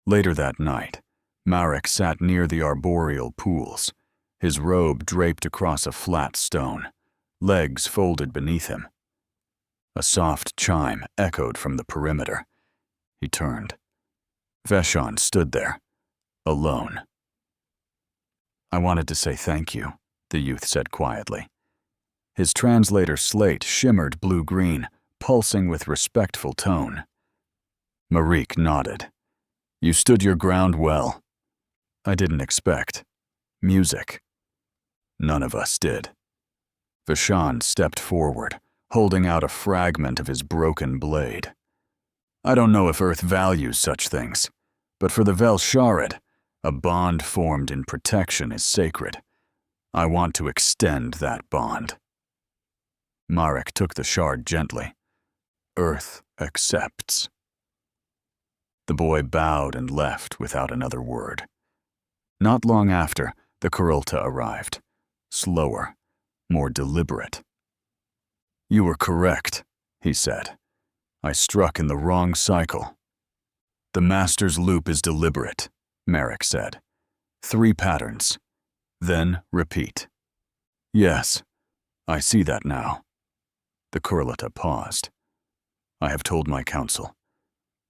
Later that night, Marek sat near the arboreal pools, his robe draped across a flat stone, legs folded beneath him. A soft chime echoed from the perimeter. He turned. Veshan stood there, alone. "I wanted to say thank you," the youth said quietly. His translator slate shimmered blue-green, pulsing with respectful tone. Marek nodded. "You stood your ground well. I didn't expect music. None of us did." Veshan stepped forward, holding out a fragment of his broken blade. "I don't know if Earth values such things, but for the Vel-Sharid, a bond formed in protection is sacred. I want to extend that bond." Marek took the shard gently. "Earth accepts." The boy bowed and left without another word. Not long after, the Kurulta arrived. Slower, more deliberate. "You were correct," he said. "I struck in the wrong cycle." "The Master's loop is deliberate," Marek said. 3 patterns. Then repeat." "Yes, I see that now." The Kurulta paused. "I have told my council.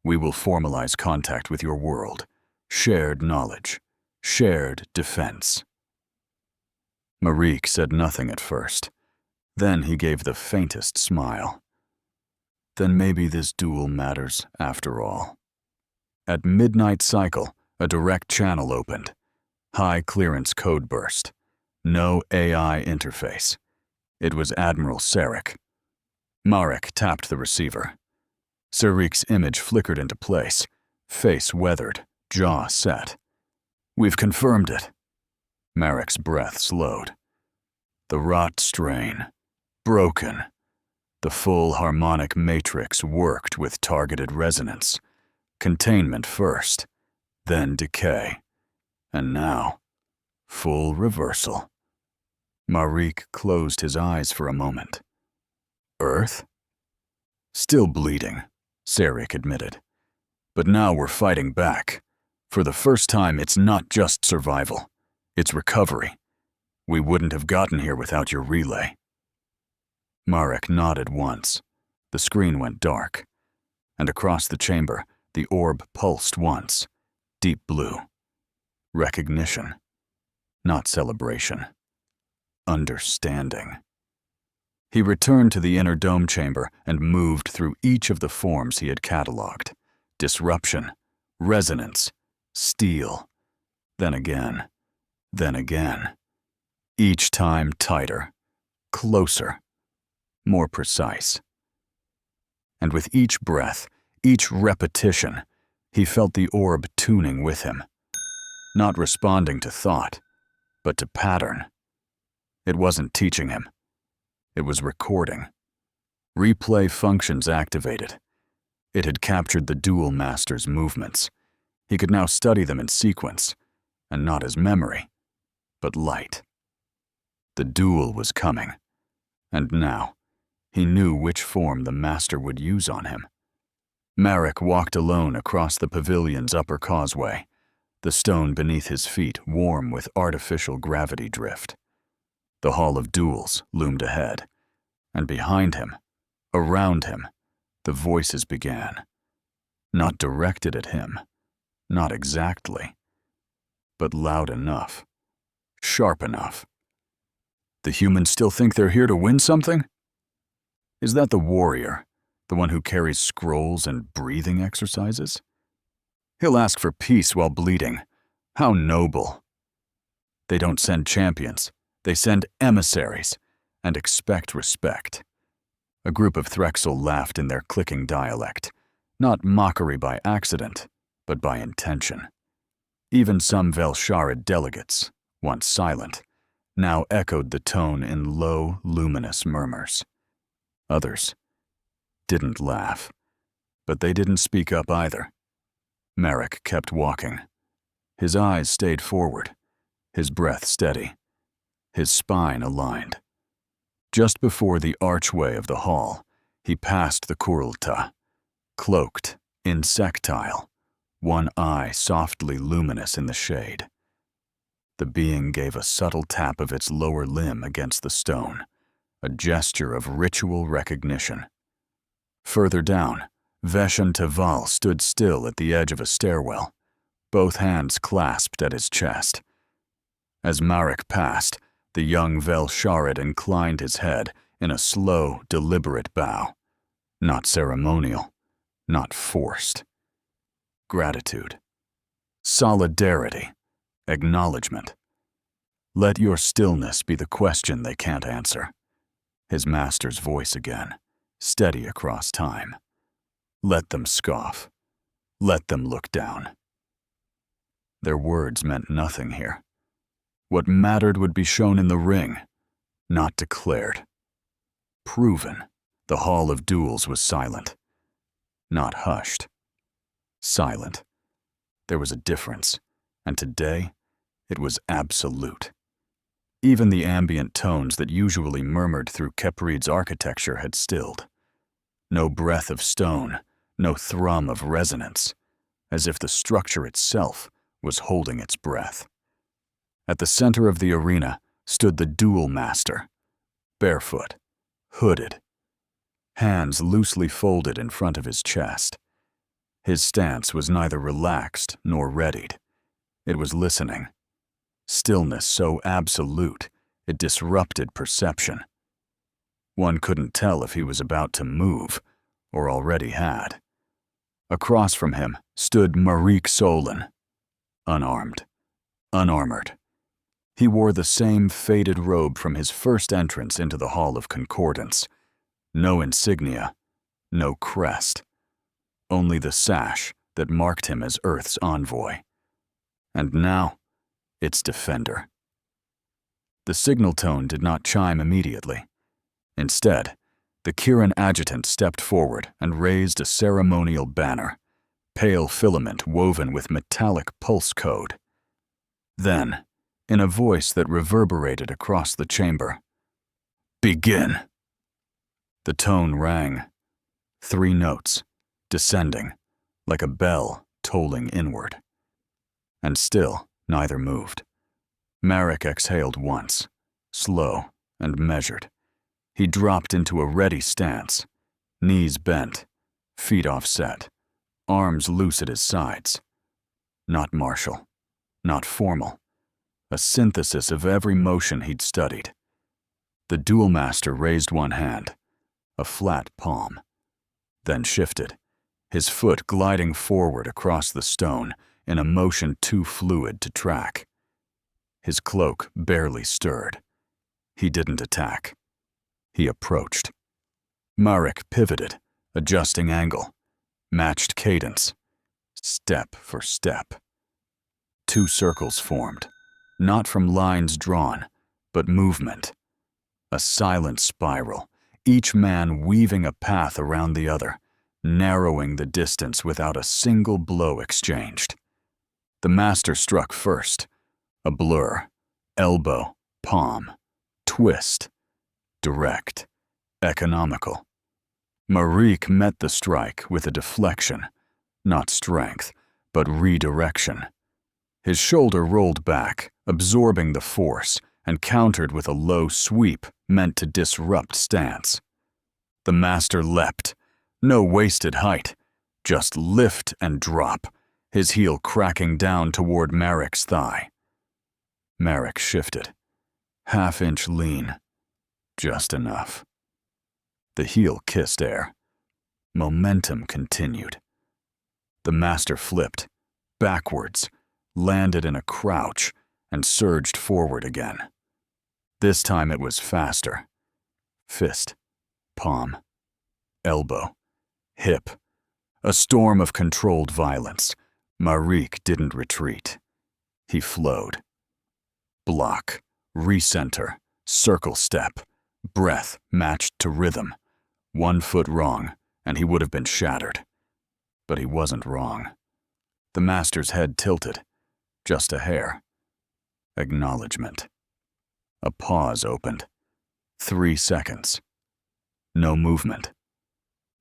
We will formalize contact with your world. Shared knowledge. Shared defense." Marek said nothing at first. Then he gave the faintest smile. "Then maybe this duel matters after all." At midnight cycle, a direct channel opened. High clearance code burst. No AI interface. It was Admiral Sarek. Marek tapped the receiver. Sarek's image flickered into place, face weathered, jaw set. "We've confirmed it." Marek's breath slowed. The rot strain. Broken. The full harmonic matrix worked with targeted resonance. Containment first, then decay. And now, full reversal. Marek closed his eyes for a moment. "Earth?" "Still bleeding," Sarek admitted. "But now we're fighting back. For the first time, it's not just survival. It's recovery. We wouldn't have gotten here without your relay." Marek nodded once. The screen went dark. And across the chamber, the orb pulsed once. Deep blue. Recognition. Not celebration. Understanding. He returned to the inner dome chamber and moved through each of the forms he had cataloged. Disruption. Resonance. Steel. Then again. Then again. Each time tighter. Closer. more precise. And with each breath, each repetition, he felt the orb tuning with him, not responding to thought, but to pattern. It wasn't teaching him. It was recording. Replay functions activated. It had captured the Duel Master's movements. He could now study them in sequence, and not as memory, but light. The duel was coming, and now he knew which form the Master would use on him. Marek walked alone across the pavilion's upper causeway, the stone beneath his feet warm with artificial gravity drift. The Hall of Duels loomed ahead, and behind him, around him, the voices began. Not directed at him, not exactly, but loud enough, sharp enough. The humans still think they're here to win something? Is that the warrior, the one who carries scrolls and breathing exercises? He'll ask for peace while bleeding. How noble. They don't send champions, they send emissaries, and expect respect. A group of Threxel laughed in their clicking dialect, not mockery by accident, but by intention. Even some Velsharid delegates, once silent, now echoed the tone in low, luminous murmurs. Others didn't laugh, but they didn't speak up either. Marek kept walking. His eyes stayed forward, his breath steady, his spine aligned. Just before the archway of the hall, he passed the Kurulta, cloaked, insectile, one eye softly luminous in the shade. The being gave a subtle tap of its lower limb against the stone, a gesture of ritual recognition. Further down, Veshan Teval stood still at the edge of a stairwell, both hands clasped at his chest. As Marek passed, the young Velsharid inclined his head in a slow, deliberate bow. Not ceremonial, not forced. Gratitude. Solidarity. Acknowledgement. Let your stillness be the question they can't answer. His master's voice again, steady across time. Let them scoff. Let them look down. Their words meant nothing here. What mattered would be shown in the ring, not declared. Proven. The Hall of Duels was silent. Not hushed. Silent. There was a difference, and today, it was absolute. Even the ambient tones that usually murmured through Kheprid's architecture had stilled. No breath of stone, no thrum of resonance, as if the structure itself was holding its breath. At the center of the arena stood the Duel Master, barefoot, hooded, hands loosely folded in front of his chest. His stance was neither relaxed nor readied. It was listening. Stillness so absolute, it disrupted perception. One couldn't tell if he was about to move, or already had. Across from him stood Marik Solon, unarmed, unarmored. He wore the same faded robe from his first entrance into the Hall of Concordance. No insignia, no crest. Only the sash that marked him as Earth's envoy. And now, its defender. The signal tone did not chime immediately. Instead, the Kirin adjutant stepped forward and raised a ceremonial banner, pale filament woven with metallic pulse code. Then, in a voice that reverberated across the chamber, "Begin!" The tone rang. 3 notes, descending, like a bell tolling inward. And still, neither moved. Marek exhaled once, slow and measured. He dropped into a ready stance, knees bent, feet offset, arms loose at his sides. Not martial, not formal. A synthesis of every motion he'd studied. The Duel Master raised one hand, a flat palm, then shifted, his foot gliding forward across the stone in a motion too fluid to track. His cloak barely stirred. He didn't attack. He approached, Marek pivoted, adjusting angle, matched cadence, step for step. 2 circles formed, not from lines drawn, but movement. A silent spiral, each man weaving a path around the other, narrowing the distance without a single blow exchanged. The master struck first, a blur, elbow, palm, twist, direct, economical. Marek met the strike with a deflection, not strength, but redirection. His shoulder rolled back, absorbing the force, and countered with a low sweep meant to disrupt stance. The master leapt, no wasted height, just lift and drop, his heel cracking down toward Marek's thigh. Marek shifted, half-inch lean, just enough. The heel kissed air. Momentum continued. The master flipped, backwards, landed in a crouch, and surged forward again. This time it was faster. Fist, palm, elbow, hip. A storm of controlled violence. Marek didn't retreat. He flowed. Block, recenter, circle step, breath matched to rhythm. 1 foot wrong, and he would have been shattered. But he wasn't wrong. The master's head tilted, just a hair. Acknowledgement. A pause opened. 3 seconds. No movement.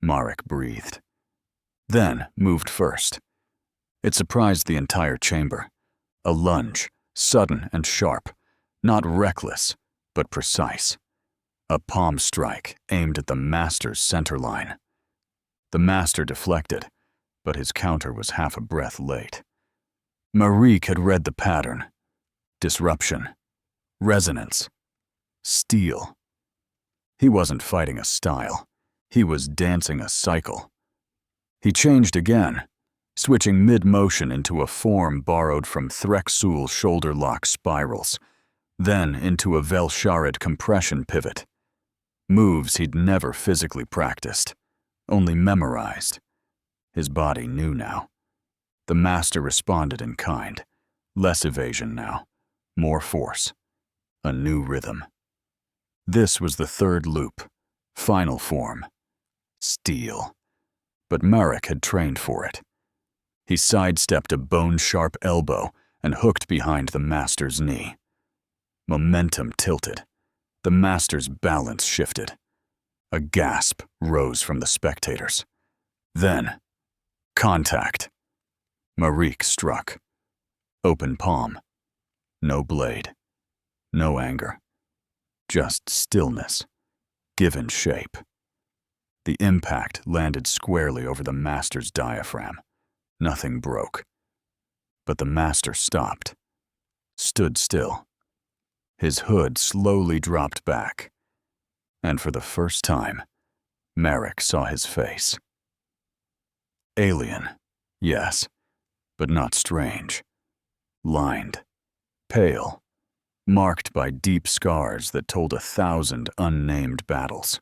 Marek breathed. Then moved first. It surprised the entire chamber. A lunge, sudden and sharp, not reckless, but precise. A palm strike aimed at the master's center line. The master deflected, but his counter was half a breath late. Marek had read the pattern. Disruption, resonance, steel. He wasn't fighting a style. He was dancing a cycle. He changed again, switching mid-motion into a form borrowed from Threxul shoulder lock spirals, then into a Velsharid compression pivot. Moves he'd never physically practiced, only memorized. His body knew now. The master responded in kind. Less evasion now, more force. A new rhythm. This was the 3rd loop, final form. Steel. But Marek had trained for it. He sidestepped a bone-sharp elbow and hooked behind the master's knee. Momentum tilted. The master's balance shifted. A gasp rose from the spectators. Then, contact. Marek struck. Open palm. No blade. No anger. Just stillness. Given shape. The impact landed squarely over the master's diaphragm. Nothing broke. But the master stopped. Stood still. His hood slowly dropped back. And for the first time, Marek saw his face. Alien, yes, but not strange. Lined, pale, marked by deep scars that told 1,000 unnamed battles.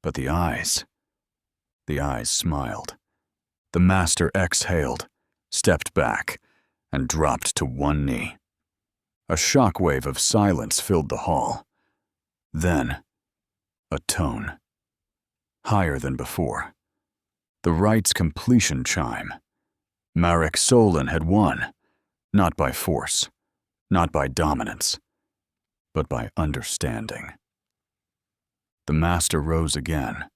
But the eyes smiled. The master exhaled, stepped back, and dropped to one knee. A shockwave of silence filled the hall. Then, a tone. Higher than before. The rite's completion chime. Marek Solon had won, not by force, not by dominance, but by understanding. The master rose again.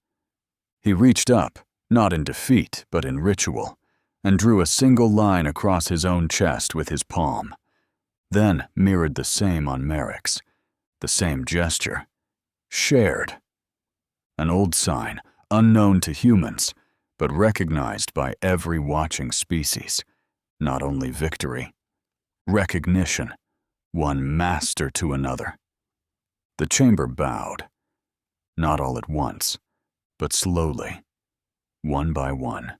He reached up, not in defeat, but in ritual, and drew a single line across his own chest with his palm. Then mirrored the same on Marek's, the same gesture. Shared. An old sign, unknown to humans, but recognized by every watching species. Not only victory. Recognition. One master to another. The chamber bowed. Not all at once, but slowly. One by one.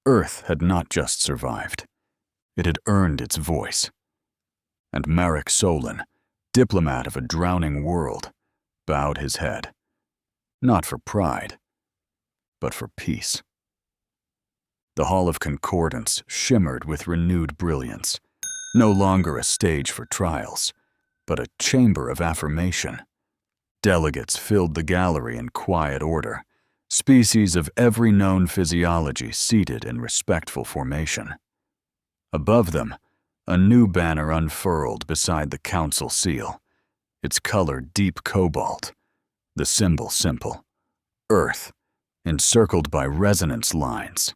Earth had not just survived. It had earned its voice. And Marek Solon, diplomat of a drowning world, bowed his head. not for pride, but for peace. The Hall of Concordance shimmered with renewed brilliance, no longer a stage for trials, but a chamber of affirmation. Delegates filled the gallery in quiet order, species of every known physiology seated in respectful formation. Above them, a new banner unfurled beside the council seal, its color deep cobalt, the symbol simple, Earth, encircled by resonance lines.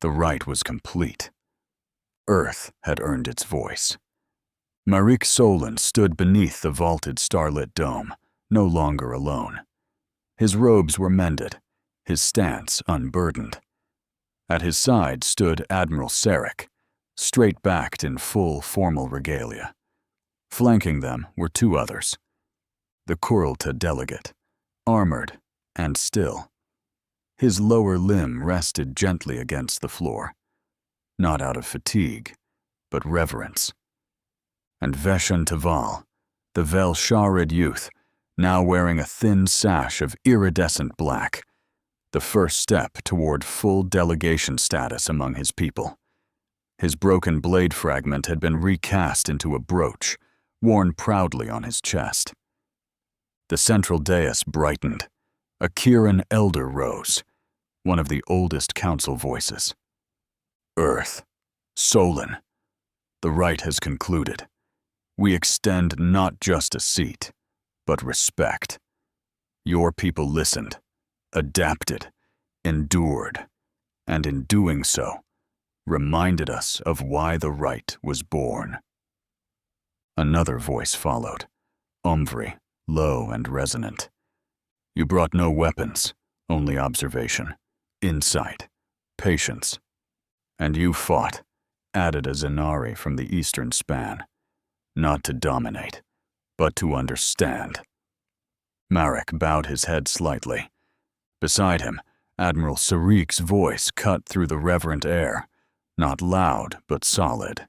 The rite was complete. Earth had earned its voice. Marik Solon stood beneath the vaulted starlit dome, no longer alone. His robes were mended, his stance unburdened. At his side stood Admiral Sarek, straight-backed in full formal regalia. Flanking them were two others. The Kurulta delegate, armored and still. His lower limb rested gently against the floor, not out of fatigue, but reverence. And Veshan Taval, the Velsharid youth, now wearing a thin sash of iridescent black, the first step toward full delegation status among his people. His broken blade fragment had been recast into a brooch, worn proudly on his chest. The central dais brightened. A Kiran elder rose, one of the oldest council voices. Earth, Solon, the rite has concluded. We extend not just a seat, but respect. Your people listened, adapted, endured, and in doing so, reminded us of why the rite was born. Another voice followed, Omvri, low and resonant. You brought no weapons, only observation, insight, patience. And you fought, added a Zenari from the eastern span, not to dominate, but to understand. Marek bowed his head slightly. Beside him, Admiral Sarik's voice cut through the reverent air, not loud but solid.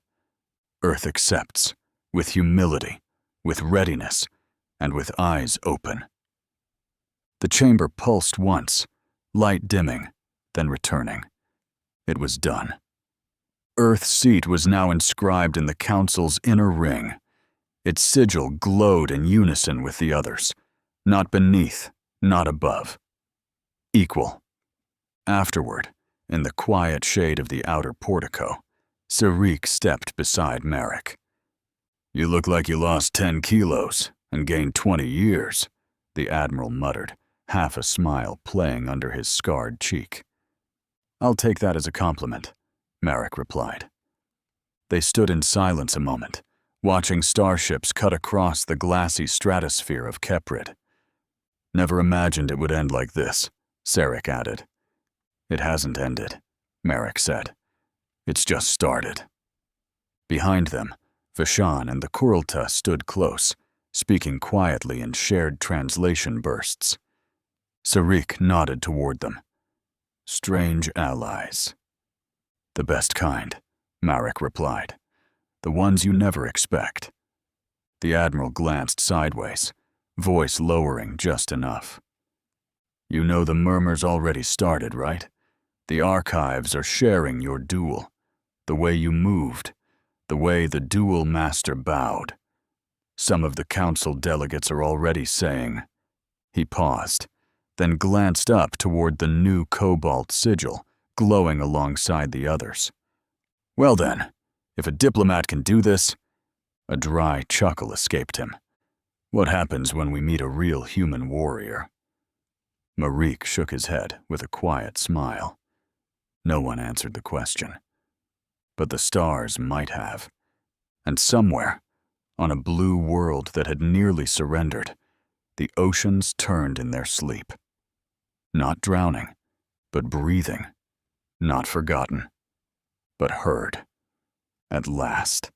Earth accepts, with humility, with readiness, and with eyes open. The chamber pulsed once, light dimming, then returning. It was done. Earth's seat was now inscribed in the council's inner ring. Its sigil glowed in unison with the others, not beneath, not above. Equal. Afterward, in the quiet shade of the outer portico, Sarik stepped beside Marek. You look like you lost 10 kilos and gained 20 years, the Admiral muttered, half a smile playing under his scarred cheek. I'll take that as a compliment, Marek replied. They stood in silence a moment, watching starships cut across the glassy stratosphere of Keprid. Never imagined it would end like this, Sarek added. It hasn't ended, Marek said. It's just started. Behind them, Vishan and the Kurulta stood close, speaking quietly in shared translation bursts. Sarik nodded toward them. Strange allies. The best kind, Marek replied. The ones you never expect. The Admiral glanced sideways, voice lowering just enough. You know the murmurs already started, right? The archives are sharing your duel, the way you moved, the way the duel master bowed. Some of the council delegates are already saying. He paused, then glanced up toward the new cobalt sigil, glowing alongside the others. Well then, if a diplomat can do this, a dry chuckle escaped him. What happens when we meet a real human warrior? Marik shook his head with a quiet smile. No one answered the question. But the stars might have. And somewhere, on a blue world that had nearly surrendered, the oceans turned in their sleep. Not drowning, but breathing. Not forgotten, but heard. At last.